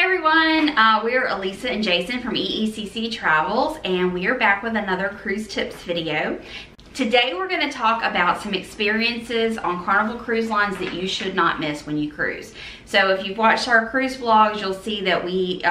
everyone, we're Elisa and Jason from EECC Travels, and we are back with another cruise tips video. Today we're going to talk about some experiences on Carnival Cruise Lines that you should not miss when you cruise. So if you've watched our cruise vlogs, you'll see that we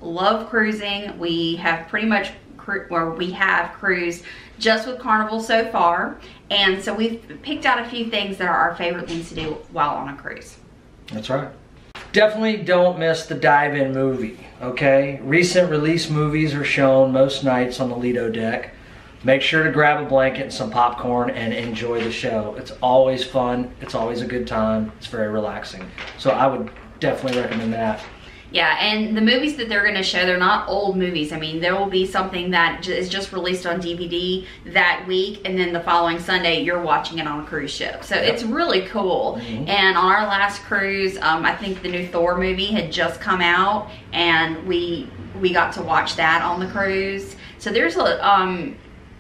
love cruising. We have pretty much cruised just with Carnival so far, and so we've picked out a few things that are our favorite things to do while on a cruise. That's right. Definitely don't miss the dive-in movie, okay? Recent release movies are shown most nights on the Lido deck. Make sure to grab a blanket and some popcorn and enjoy the show. It's always fun. It's always a good time. It's very relaxing. So I would definitely recommend that. Yeah, and the movies that they're going to show, they're not old movies. I mean, there will be something that is just released on DVD that week, and then the following Sunday, you're watching it on a cruise ship. So it's really cool. And on our last cruise, I think the new Thor movie had just come out, and we got to watch that on the cruise. So there's a...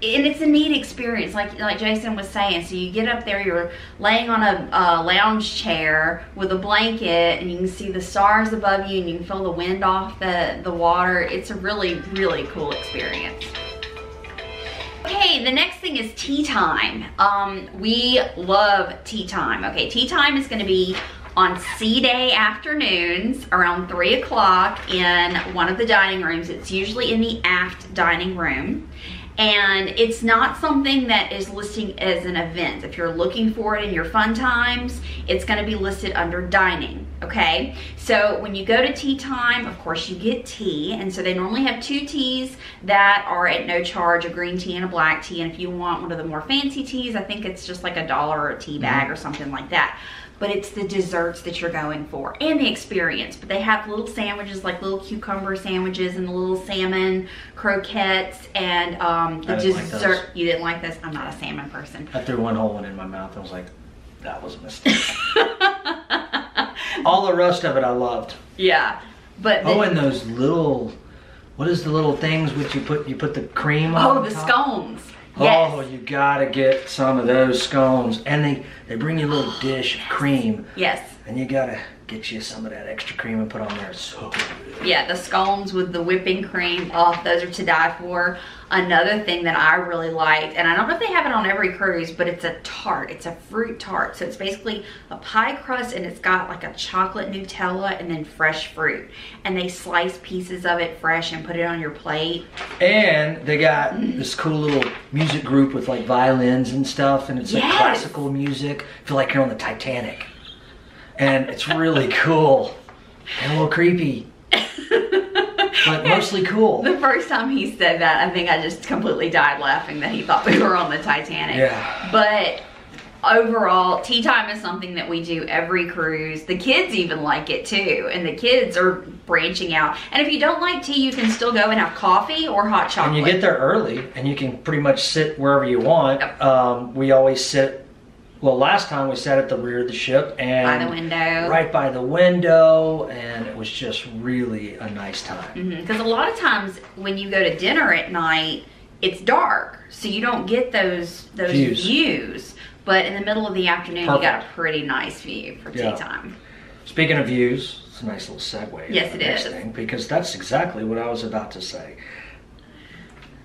and it's a neat experience, like Jason was saying. So you get up there, you're laying on a lounge chair with a blanket, and you can see the stars above you, and you can feel the wind off the water. It's a really, really cool experience. Okay, the next thing is tea time. We love tea time. Okay, tea time is gonna be on sea day afternoons around 3 o'clock in one of the dining rooms. It's usually in the aft dining room. And it's not something that is listed as an event. If you're looking for it in your fun times, it's going to be listed under dining, okay? So when you go to tea time, of course you get tea, and so they normally have 2 teas that are at no charge, a green tea and a black tea, and if you want one of the more fancy teas, I think it's just like $1 a tea bag or something like that. But it's the desserts that you're going for and the experience. But they have little sandwiches, like little cucumber sandwiches and the little salmon croquettes and the dessert. Like you didn't like this? I'm not a salmon person. I threw one whole one in my mouth. I was like, that was a mistake. All the rest of it I loved. Yeah. But and those little, what is the little things which you put the cream on? Oh, the scones. Yes. Oh, you gotta get some of those scones. And they bring you a little dish of cream. Yes. And you gotta get you some of that extra cream and put on there. It's so good. Yeah, the scones with the whipping cream, oh, those are to die for. Another thing that I really liked, and I don't know if they have it on every cruise, but it's a tart. It's a fruit tart. So it's basically a pie crust, and it's got like a chocolate Nutella and then fresh fruit. And they slice pieces of it fresh and put it on your plate. And they got this cool little music group with like violins and stuff, and it's like classical music. I feel like you're on the Titanic. And it's really cool and a little creepy. But mostly cool. The first time he said that, I think I just completely died laughing that he thought we were on the Titanic. Yeah. But overall, tea time is something that we do every cruise. The kids even like it too, and the kids are branching out. And if you don't like tea, you can still go and have coffee or hot chocolate. And you get there early, and you can pretty much sit wherever you want. Yep. We always sit. Well, last time we sat at the rear of the ship and by the window. Right by the window, and it was just really a nice time. Because a lot of times when you go to dinner at night, it's dark, so you don't get those views. But in the middle of the afternoon, you got a pretty nice view for tea time. Speaking of views, it's a nice little segue. Yes, it is. Thing, because that's exactly what I was about to say.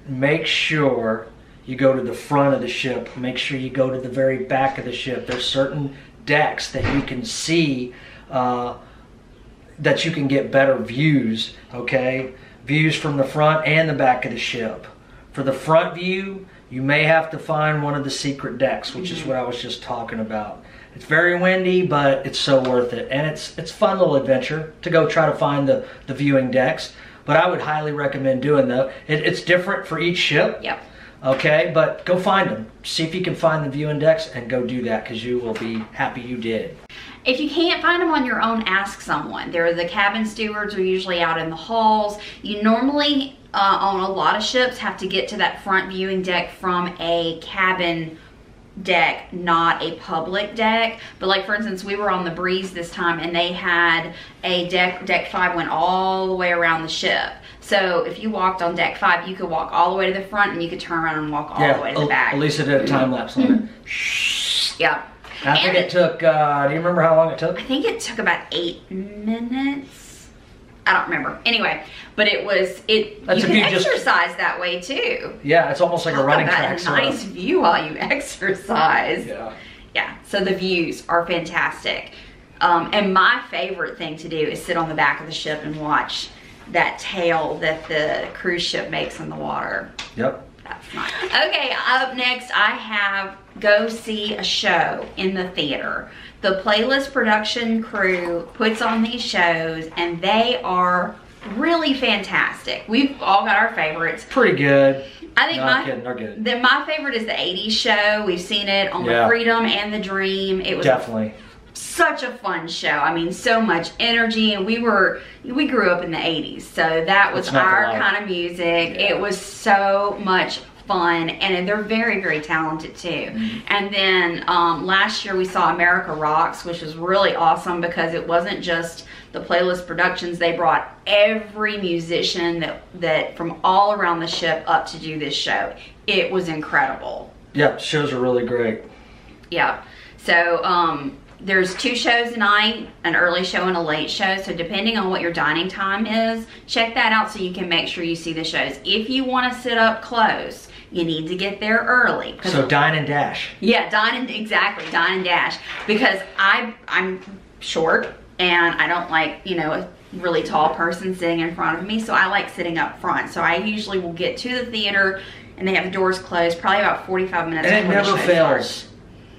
Make sure you go to the front of the ship. Make sure you go to the very back of the ship. There's certain decks that you can see that you can get better views, okay? Views from the front and the back of the ship. For the front view, you may have to find one of the secret decks, which is what I was just talking about. It's very windy, but it's so worth it. And it's a fun little adventure to go try to find the viewing decks. But I would highly recommend doing that. It's different for each ship. Yep. Okay, but go find them. See if you can find the viewing decks and go do that, because you will be happy you did. If you can't find them on your own, ask someone. The cabin stewards are usually out in the halls. You normally, on a lot of ships, have to get to that front viewing deck from a cabin deck, not a public deck. But like for instance, we were on the Breeze this time, and they had a deck 5 went all the way around the ship. So if you walked on deck 5, you could walk all the way to the front, and you could turn around and walk all the way to the back. Elisa did a time lapse on it. Yeah. I think it took, do you remember how long it took? I think it took about 8 minutes. I don't remember. Anyway, but you can exercise that way too. Yeah, it's almost like a running track. A nice view while you exercise. Yeah. Yeah, so the views are fantastic. And my favorite thing to do is sit on the back of the ship and watch that tail that the cruise ship makes in the water. Yep. That's nice. Okay, up next I have go see a show in the theater. The Playlist production crew puts on these shows and they are really fantastic. We've all got our favorites. Pretty good. I think They're good. my favorite is the 80s show. We've seen it on the Freedom and the Dream. It was definitely such a fun show. I mean, so much energy, and we grew up in the 80s, so that was our kind of music. Yeah. It was so much fun, and they're very, very talented too. And then last year we saw America Rocks, which was really awesome because it wasn't just the Playlist Productions. They brought every musician that from all around the ship up to do this show. It was incredible. Yeah, shows are really great. Yeah. So there's 2 shows a night, an early show and a late show. So depending on what your dining time is, check that out so you can make sure you see the shows. If you want to sit up close, you need to get there early. So dine and dash. Yeah, dine and dash. Because I'm short and I don't like, a really tall person sitting in front of me. So I like sitting up front. So I usually will get to the theater and they have the doors closed probably about 45 minutes before the show starts. And it never fails.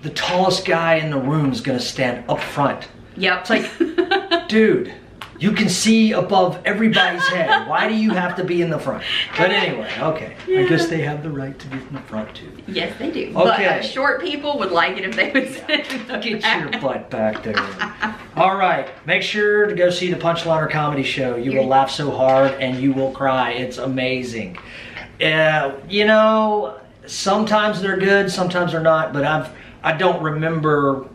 The tallest guy in the room is gonna stand up front. Yep. It's like, dude, you can see above everybody's head. Why do you have to be in the front? But anyway, okay. Yeah. I guess they have the right to be in the front too. Yes, they do. Okay. But short people would like it if they would sit in the Get back. your butt back there. All right, make sure to go see the Punchliner Comedy Show. You will laugh so hard and you will cry. It's amazing. Sometimes they're good, sometimes they're not, but I don't remember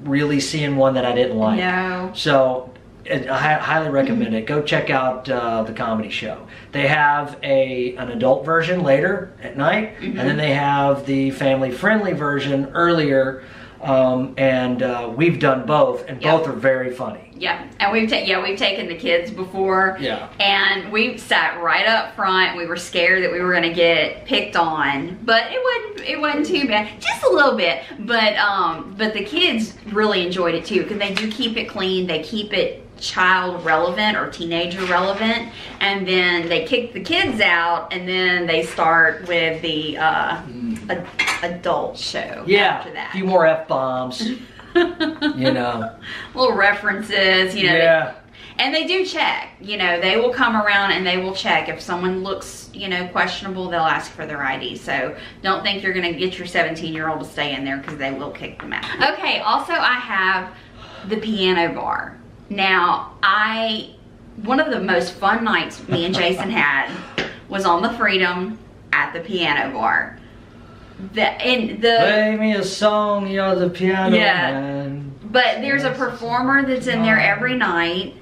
really seeing one that I didn't like. No. So I highly recommend it. Go check out the comedy show. They have an adult version later at night, and then they have the family-friendly version earlier. We've done both, and both are very funny. Yeah, and we've taken the kids before. Yeah. And we sat right up front. We were scared that we were gonna get picked on, but it wasn't too bad, just a little bit. But the kids really enjoyed it too because they do keep it clean. They keep it child relevant or teenager relevant, and then they kick the kids out, and then they start with the adult show. After that. A few more F-bombs. Little references, Yeah. And they do check, they will come around and they will check. If someone looks, questionable, they'll ask for their ID. So don't think you're gonna get your 17-year-old to stay in there because they will kick them out. Okay, also I have the piano bar. Now, one of the most fun nights me and Jason had was on the Freedom at the piano bar. Play me a song, you're the piano man. But there's a performer that's in there every night.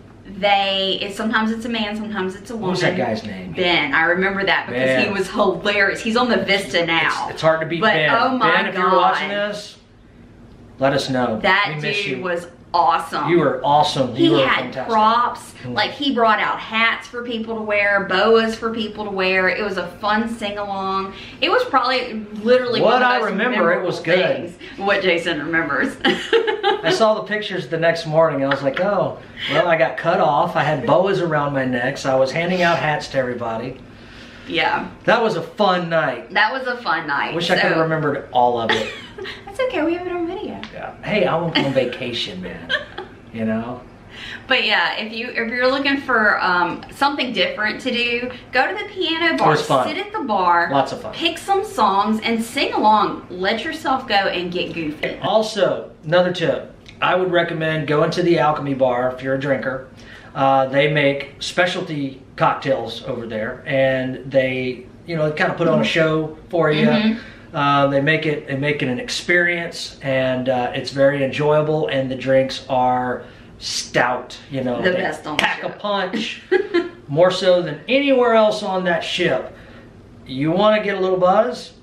Sometimes it's a man, sometimes it's a woman. What's that guy's name? Ben. I remember that because he was hilarious. He's on the Vista now. It's hard to beat Ben. Oh my Ben, if you're watching this, let us know. That dude was awesome. You were awesome. He had props. Like he brought out hats for people to wear, boas for people to wear. It was a fun sing-along. It was probably literally what one of the I most remember. It was good. What Jason remembers. I saw the pictures the next morning. I was like, oh, well, I got cut off. I had boas around my neck, so I was handing out hats to everybody. Yeah. That was a fun night. That was a fun night. Wish I could have remembered all of it. That's okay. We have it on video. Yeah. Hey, I went on vacation, man. But yeah, if you're looking for something different to do, go to the piano bar, sit at the bar, lots of fun, pick some songs and sing along. Let yourself go and get goofy. Also, another tip, I would recommend going to the Alchemy Bar if you're a drinker. They make specialty cocktails over there, and they kind of put on a show for you. They make it an experience, and it's very enjoyable, and the drinks are stout. The best on the pack a punch, more so than anywhere else on that ship. You want to get a little buzz,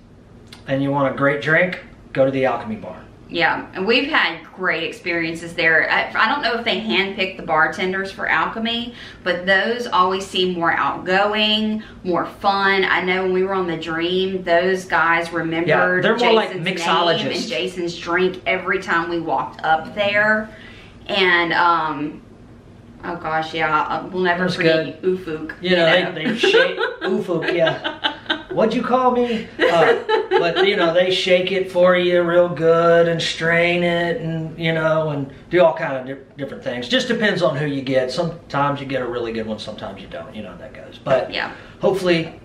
and you want a great drink, go to the Alchemy Bar. Yeah, and we've had great experiences there. I don't know if they handpick the bartenders for Alchemy, but those always seem more outgoing, more fun. I know when we were on the Dream, those guys remembered they're more Jason's like name mixologists. and Jason's drink every time we walked up there. And oh gosh, yeah, we'll never forget Ufuk. You know, they shake Ufuk, yeah. What'd you call me? But you know, they shake it for you real good and strain it, and you know, and do all kind of different things. Just depends on who you get. Sometimes you get a really good one, sometimes you don't. You know how that goes. But yeah, hopefully,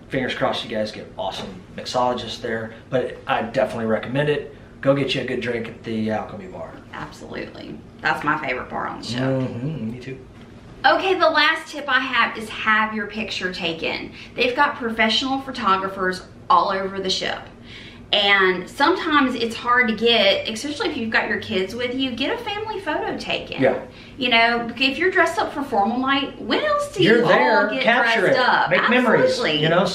fingers crossed, you guys get awesome mixologists there. But I definitely recommend it. Go get you a good drink at the Alchemy Bar. Absolutely, that's my favorite bar on the show. Mm-hmm, me too. Okay, the last tip I have is have your picture taken. They've got professional photographers all over the ship. And sometimes it's hard to get, especially if you've got your kids with you, get a family photo taken. Yeah. You know, if you're dressed up for formal night, when else do you You're there, all get capture dressed it, up? make memories, you know?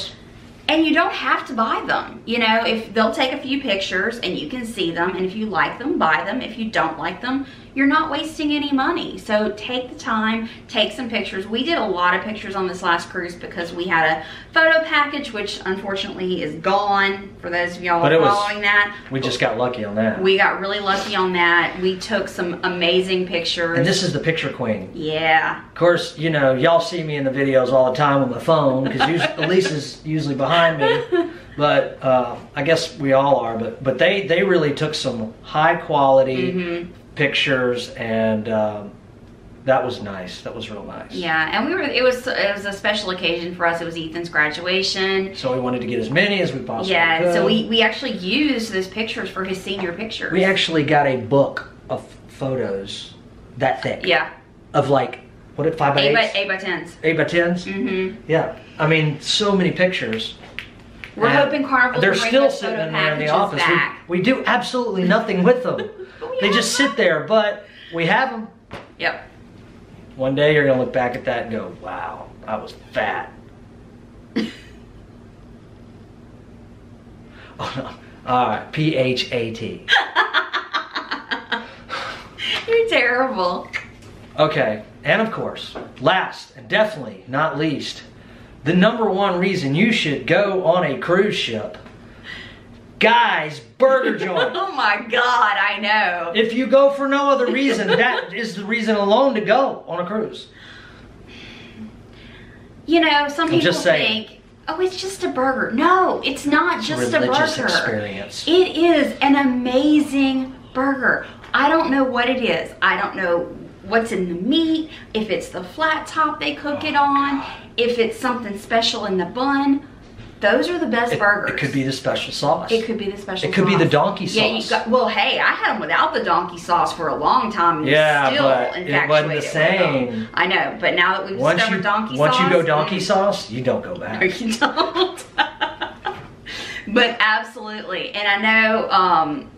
And you don't have to buy them. You know, if they'll take a few pictures and you can see them, and if you like them, buy them. If you don't like them, you're not wasting any money. So take the time, take some pictures. We did a lot of pictures on this last cruise because we had a photo package, which unfortunately is gone for those of y'all following that. We just got lucky on that. We got really lucky on that. We took some amazing pictures. And this is the picture queen. Yeah. Of course, you know, y'all see me in the videos all the time with my phone because Elise is usually behind me. But I guess we all are. But they really took some high quality pictures, and that was nice. That was real nice. Yeah, and it was a special occasion for us. It was Ethan's graduation. So we wanted to get as many as we possibly could. could. So we actually used those pictures for his senior pictures. We actually got a book of photos that thick. Yeah. Of like, what, 5 by 8s? 8 by 10s. 8 by 10s? Mm-hmm. Yeah. I mean, so many pictures. We're hoping Carnival they're will bring still those sitting photo in there in the packages office. back. We do absolutely nothing with them. They just sit there, but we have them. Yep. One day you're gonna look back at that and go, wow, I was fat. Oh no. All right, PHAT. You're terrible. Okay, and of course, last and definitely not least, the #1 reason you should go on a cruise ship, Guy's Burger Joint. Oh my God, I know. If you go for no other reason, that is the reason alone to go on a cruise. You know, some people think, oh, it's just a burger. No, it's not just a burger. Religious experience. It is an amazing burger. I don't know what it is. I don't know what's in the meat, if it's the flat top they cook it on, if it's something special in the bun. Those are the best burgers. It could be the special sauce. It could be the special sauce. It could be the donkey sauce. Yeah, well, hey, I had them without the donkey sauce for a long time. And yeah, still but it wasn't the same. I know, but now that we've discovered donkey sauce. Once you go donkey sauce, you don't go back. No, you don't. But absolutely. And I know,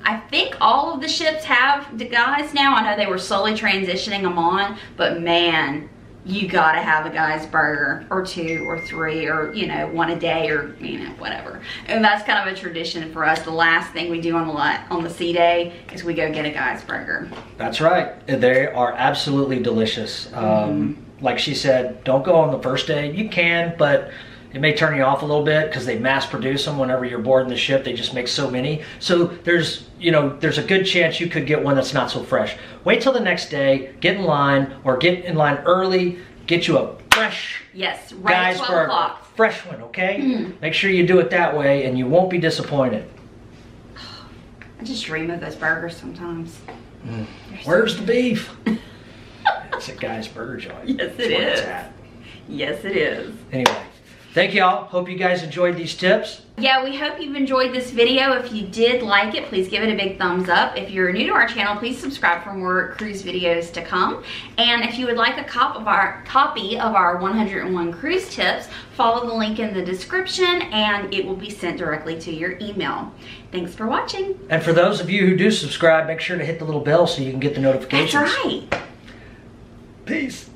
I think all of the ships have the guys now. I know they were slowly transitioning them on, but man, you gotta have a Guy's burger or 2 or 3 or, you know, 1 a day or, you know, whatever. And that's kind of a tradition for us. The last thing we do on the sea day is we go get a Guy's burger. That's right. They are absolutely delicious. Like she said, don't go on the first day. You can, but it may turn you off a little bit because they mass produce them whenever you're boarding the ship. They just make so many. So there's a good chance you could get one that's not so fresh. Wait till the next day, get in line, or get in line early, get you a fresh Yes, right Guy's at 12 burger. o'clock. Fresh one, okay? Make sure you do it that way and you won't be disappointed. I just dream of those burgers sometimes. Where's the beef? It's a Guy's Burger Joint. Yes, That's it where it's is. at. Yes, it is. Anyway, thank y'all. Hope you guys enjoyed these tips. Yeah, we hope you've enjoyed this video. If you did like it, please give it a big thumbs up. If you're new to our channel, please subscribe for more cruise videos to come. And if you would like a copy of our 101 cruise tips, follow the link in the description and it will be sent directly to your email. Thanks for watching. And for those of you who do subscribe, make sure to hit the little bell so you can get the notifications. That's right. Peace.